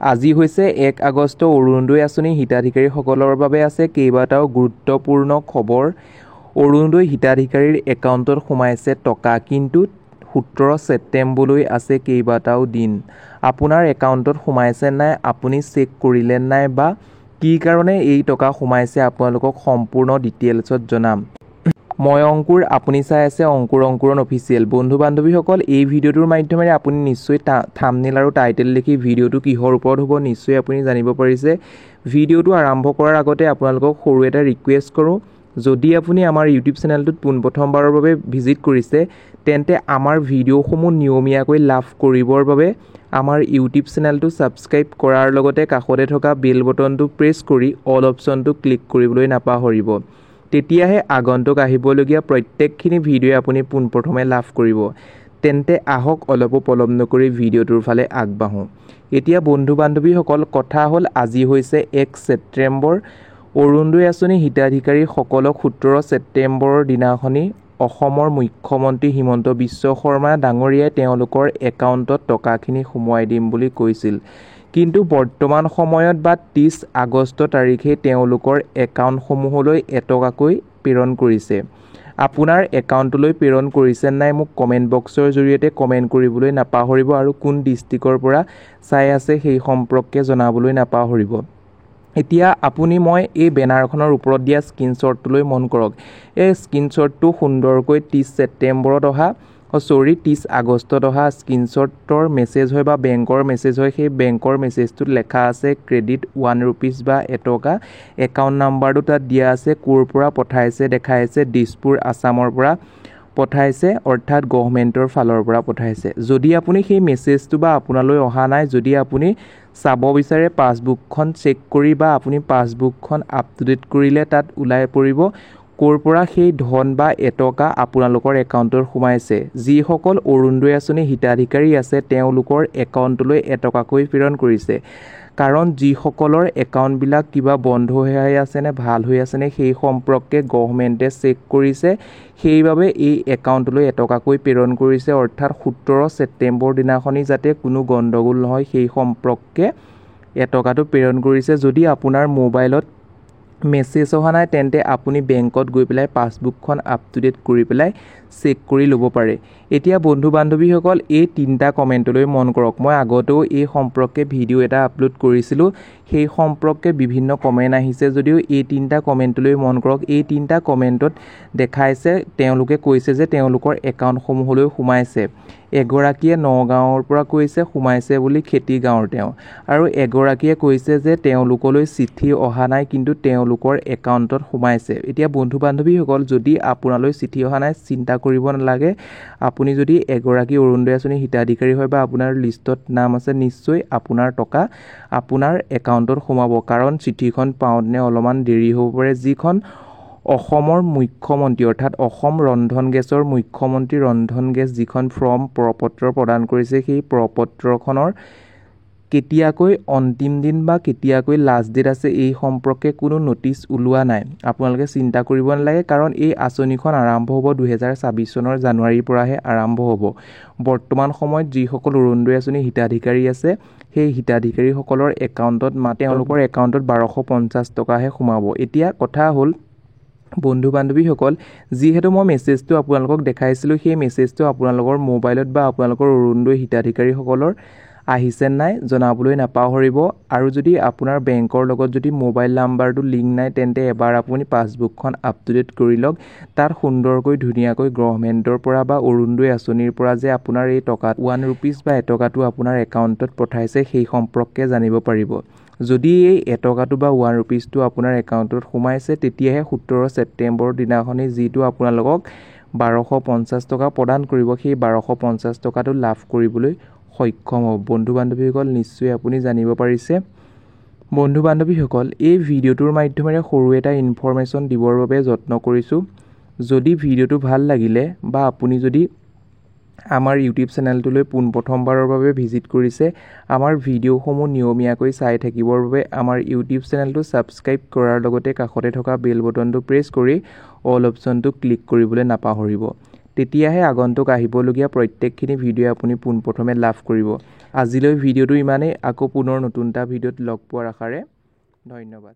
আজি হৈছে 1 আগষ্ট অৰুণোদয় আঁচনি হিতাধিকাৰীসকলৰ বাবে আছে কেইবাটাও গুৰুত্বপূৰ্ণ খবৰ। অৰুণোদয় হিতাধিকাৰীৰ একাউণ্টত সোমাইছে টকা, কিন্তু 17 ছেপ্টেম্বৰলৈ আছে কেইবাটাও দিন। আপোনাৰ একাউণ্টত সোমাইছে নাই, আপুনি চেক কৰিলে নাই বা কি কাৰণে এই টকা সোমাইছে, আপোনালোকক সম্পূৰ্ণ ডিটেইলছত জনাম। মই অংকুৰ, আপুনি চাই আছে অংকুৰণ অফিচিয়েল। বন্ধু বান্ধৱীসকল, এই ভিডিঅ'টোৰ মাধ্যমেৰে আপুনি নিশ্চয় থাম্বনেইল আৰু টাইটেল লিখি ভিডিঅ'টো কিহৰ ওপৰত হ'ব নিশ্চয় আপুনি জানিব পাৰিছে। ভিডিঅ'টো আৰম্ভ কৰাৰ আগতে আপোনালোকক সৰু এটা ৰিকুৱেষ্ট কৰোঁ, যদি আপুনি আমাৰ ইউটিউব চেনেলটোত পোনপ্ৰথমবাৰৰ বাবে ভিজিট কৰিছে তেন্তে আমাৰ ভিডিঅ'সমূহ নিয়মীয়াকৈ লাভ কৰিবৰ বাবে আমাৰ ইউটিউব চেনেলটো ছাবস্ক্ৰাইব কৰাৰ লগতে কাষতে থকা বেল বটনটো প্ৰেছ কৰি অল অপশ্যনটো ক্লিক কৰিবলৈ নাপাহৰিব। তেতিয়াহে আগন্তুক আহিবলগীয়া প্ৰত্যেকখিনি ভিডিঅ' আপুনি পোনপ্ৰথমে লাভ কৰিব। তেন্তে আহক অলপো পলম নকৰি ভিডিঅ'টোৰ ফালে আগবাঢ়োঁ। এতিয়া বন্ধু বান্ধৱীসকল, কথা হ'ল আজি হৈছে 1 ছেপ্টেম্বৰ। অৰুণোদয় আঁচনি হিতাধিকাৰীসকলক 17 ছেপ্টেম্বৰৰ দিনাখনি অসমৰ মুখ্যমন্ত্ৰী হিমন্ত বিশ্ব শৰ্মা ডাঙৰীয়াই তেওঁলোকৰ একাউণ্টত টকাখিনি সোমোৱাই দিম বুলি কৈছিল। কিন্তু বৰ্তমান সময়ত বা 30 আগষ্ট তাৰিখে তেওঁলোকৰ একাউণ্টসমূহলৈ এটকাকৈ প্ৰেৰণ কৰিছে। আপোনাৰ একাউণ্টলৈ প্ৰেৰণ কৰিছে নাই মোক কমেণ্ট বক্সৰ জৰিয়তে কমেণ্ট কৰিবলৈ নাপাহৰিব আৰু কোন ডিষ্ট্ৰিক্টৰ পৰা চাই আছে সেই সম্পৰ্কে জনাবলৈ নাপাহৰিব। এতিয়া মই এই বেনাৰখনৰ ওপৰত দিয়া স্ক্ৰীনশ্বটটোলৈ মন কৰক। এই স্ক্ৰীনশ্বটটো সুন্দৰকৈ 30 আগষ্টত অহা স্ক্ৰীনশ্বটৰ মেছেজ হয় বা বেংকৰ মেছেজ হয়। সেই বেংকৰ মেছেজটোত লেখা আছে ক্ৰেডিট 1 ৰুপিজ বা এটকা। একাউণ্ট নাম্বাৰটো তাত দিয়া আছে, ক'ৰ পৰা পঠাইছে দেখাইছে, দিছপুৰ আছামৰ পৰা পঠাইছে, অৰ্থাৎ গভৰ্ণমেণ্টৰ ফালৰ পৰা পঠাইছে। যদি আপুনি সেই মেছেজটো বা আপোনালৈ অহা নাই, যদি আপুনি চাব বিচাৰে পাছবুকখন চেক কৰি বা আপুনি পাছবুকখন আপ টু ডেট কৰিলে তাত ওলাই পৰিব ক'ৰ পৰা সেই ধন বা এটকা আপোনালোকৰ একাউণ্টত সোমাইছে। যিসকল অৰুণোদয় আঁচনি হিতাধিকাৰী আছে তেওঁলোকৰ একাউণ্টলৈ এটকাকৈ প্ৰেৰণ কৰিছে। কাৰণ যিসকলৰ একাউণ্টবিলাক কিবা বন্ধ হৈ আছেনে ভাল হৈ আছেনে সেই সম্পৰ্কে গভৰ্ণমেণ্টে চেক কৰিছে, সেইবাবে এই একাউণ্টলৈ এটকাকৈ প্ৰেৰণ কৰিছে। অৰ্থাৎ 17 ছেপ্টেম্বৰ দিনাখনি যাতে কোনো গণ্ডগোল নহয় সেই সম্পৰ্কে এটকাটো প্ৰেৰণ কৰিছে। যদি আপোনাৰ মোবাইলত মেছেজ অহা নাই তেন্তে আপুনি বেংকত গৈ পেলাই পাছবুকখন আপ টু ডেট কৰি পেলাই চেক কৰি ল'ব পাৰে। এতিয়া বন্ধু বান্ধৱীসকল, এই 3টা কমেণ্টলৈ মন কৰক। মই আগতেও এই সম্পৰ্কে ভিডিঅ' এটা আপলোড কৰিছিলোঁ, সেই সম্পৰ্কে বিভিন্ন কমেণ্ট আহিছে যদিও এই 3টা কমেণ্টলৈ মন কৰক। এই 3টা কমেণ্টত দেখাইছে, তেওঁলোকে কৈছে যে তেওঁলোকৰ একাউণ্টসমূহলৈ সোমাইছে। এগৰাকীয়ে নগাঁৱৰ পৰা কৈছে সোমাইছে বুলি খেতিগাঁৱৰ তেওঁ, আৰু এগৰাকীয়ে কৈছে যে তেওঁলোকলৈ চিঠি অহা নাই কিন্তু তেওঁলোকৰ একাউণ্টত সোমাইছে। এতিয়া বন্ধু বান্ধৱীসকল, যদি আপোনালৈ চিঠি অহা নাই চিন্তা কৰিব নালাগে। আপুনি যদি এগৰাকী অৰুণোদয় আঁচনি হিতাধিকাৰী হয় বা আপোনাৰ লিষ্টত নাম আছে, নিশ্চয় আপোনাৰ টকা আপোনাৰ একাউণ্টত সোমাব। কাৰণ চিঠিখন পাওঁতে অলপমান দেৰি হ'ব পাৰে। যিখন অসমৰ মুখ্যমন্ত্ৰী অৰ্থাৎ অসম ৰন্ধন গেছৰ মুখ্যমন্ত্ৰী ৰন্ধন গেছ যিখন প্ৰপত্ৰ প্ৰদান কৰিছে, সেই প্ৰপত্ৰখনৰ কেতিয়াকৈ অন্তিম দিন বা কেতিয়াকৈ লাষ্ট ডেট আছে এই সম্পৰ্কে কোনো নটিচ ওলোৱা নাই। আপোনালোকে চিন্তা কৰিব নালাগে, কাৰণ এই আঁচনিখন আৰম্ভ হ'ব 2026 চনৰ জানুৱাৰীৰ পৰাহে আৰম্ভ হ'ব। বৰ্তমান সময়ত যিসকল অৰুণোদয় আঁচনি হিতাধিকাৰী আছে সেই হিতাধিকাৰীসকলৰ একাউণ্টত তেওঁলোকৰ একাউণ্টত 1250 টকাহে সোমাব। এতিয়া কথা হ'ল বন্ধু বান্ধৱীসকল, যিহেতু মই মেছেজটো আপোনালোকক দেখাইছিলোঁ, সেই মেছেজটো আপোনালোকৰ মোবাইলত বা আপোনালোকৰ অৰুণোদয় হিতাধিকাৰীসকলৰ আহিছে নাই জনাবলৈ নাপাহৰিব। আৰু যদি আপোনাৰ বেংকৰ লগত যদি মোবাইল নাম্বাৰটো লিংক নাই তেন্তে এবাৰ আপুনি পাছবুকখন আপ টু ডেট কৰি লওক। তাত সুন্দৰকৈ ধুনীয়াকৈ গভৰ্ণমেণ্টৰ পৰা বা অৰুণোদয় আঁচনিৰ পৰা যে আপোনাৰ এই টকা 1 ৰুপিজ বা এটকাটো আপোনাৰ একাউণ্টত পঠাইছে সেই সম্পৰ্কে জানিব পাৰিব। যদি এই এটকাটো বা 1 ৰুপিজটো আপোনাৰ একাউণ্টত সোমাইছে তেতিয়াহে 17 ছেপ্টেম্বৰৰ দিনাখনি যিটো আপোনালোকক 1250 টকা প্ৰদান কৰিব, সেই 1250 টকাটো লাভ কৰিবলৈ সক্ষম হ'ব। বন্ধু বান্ধৱীসকল, নিশ্চয় আপুনি জানিব পাৰিছে। বন্ধু বান্ধৱীসকল, এই ভিডিঅ'টোৰ মাধ্যমেৰে সৰু এটা ইনফৰমেশ্যন দিবৰ বাবে যত্ন কৰিছোঁ। যদি ভিডিঅ'টো ভাল লাগিলে বা আপুনি যদি আমাৰ ইউটিউব চেনেলটোলৈ পোনপ্ৰথমবাৰৰ বাবে ভিজিট কৰিছে, আমাৰ ভিডিঅ'সমূহ নিয়মীয়াকৈ চাই থাকিবৰ বাবে আমাৰ ইউটিউব চেনেলটো ছাবস্ক্ৰাইব কৰাৰ লগতে কাষতে থকা বেল বটনটো প্ৰেছ কৰি অল অপশ্যনটো ক্লিক কৰিবলৈ নাপাহৰিব। তেতিয়াহে আগন্তুক আহিবলগীয়া প্ৰত্যেকখিনি ভিডিঅ' আপুনি পোনপ্ৰথমে লাভ কৰিব। আজিলৈ ভিডিঅ'টো ইমানেই, আকৌ পুনৰ নতুন এটা ভিডিঅ'ত লগ পোৱাৰ আশাৰে ধন্যবাদ।